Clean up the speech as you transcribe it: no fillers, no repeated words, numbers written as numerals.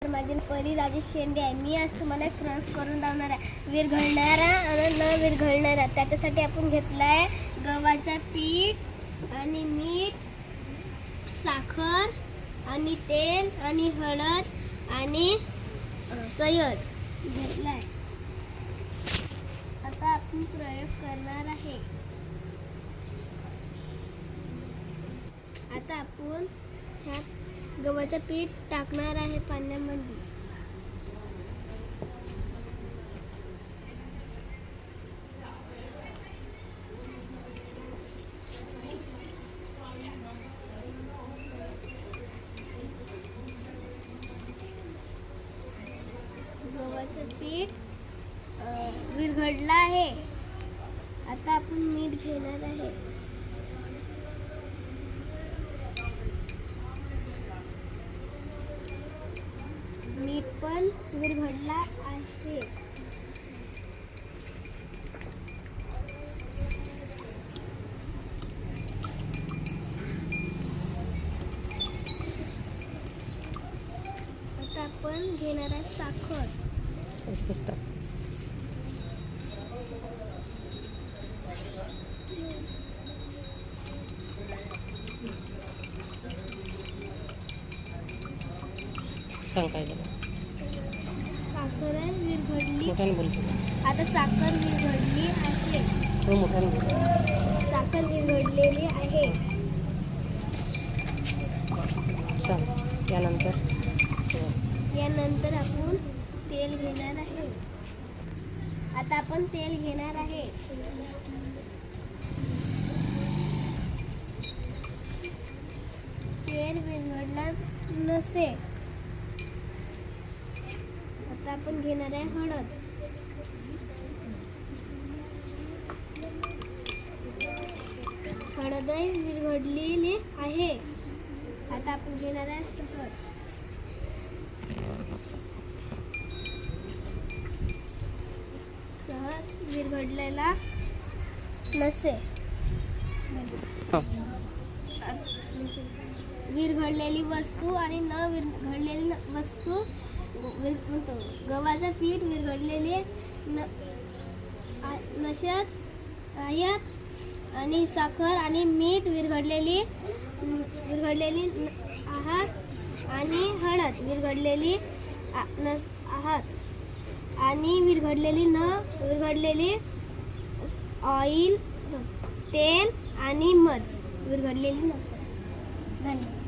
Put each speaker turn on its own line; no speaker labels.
माझे परी राजेश शेंडे आहे. मी आज तुम्हाला एक प्रयोग करून दाखवणार आहे, विरघळणारा आणि न विरघळणारा. त्याच्यासाठी आपण घेतला आहे गव्हाचं पीठ आणि मीठ, साखर आणि तेल आणि हळद आणि सय्यद घेतला आहे. आता आपण प्रयोग करणार आहे. आता आपण ह्यात गव्हाचं पीठ टाकणार आहे पाण्यामध्ये. गव्हाचं पीठ विरघळलं आहे. आता आपण मीठ घेणार आहे. मीठ पण विरघळला आहे. आता आपण घेणार आहे साखर. साखर विरघळली. आता साखर विरघळली आहे. साखर विरघळलेली आहे. यानंतर आपण तेल घेणार आहे. आता आपण तेल घेणार आहे. तेल विरघळलं नसेल. आता आपण घेणार आहे हळद. हळद विरघळलेली आहे. आता आपण घेणार आहे सहज. सहज विरघळलेला नसेल. विरघळलेली वस्तू आणि न विरघळलेली वस्तू म्हणतो. गव्हाचं पीठ विरघळलेले नसत आणि साखर आणि मीठ विरघळलेली आहात आणि हळद विरघळलेली आहात आणि विरघळलेली ऑइल, तेल आणि मध विरघळलेली नसत. धन्यवाद.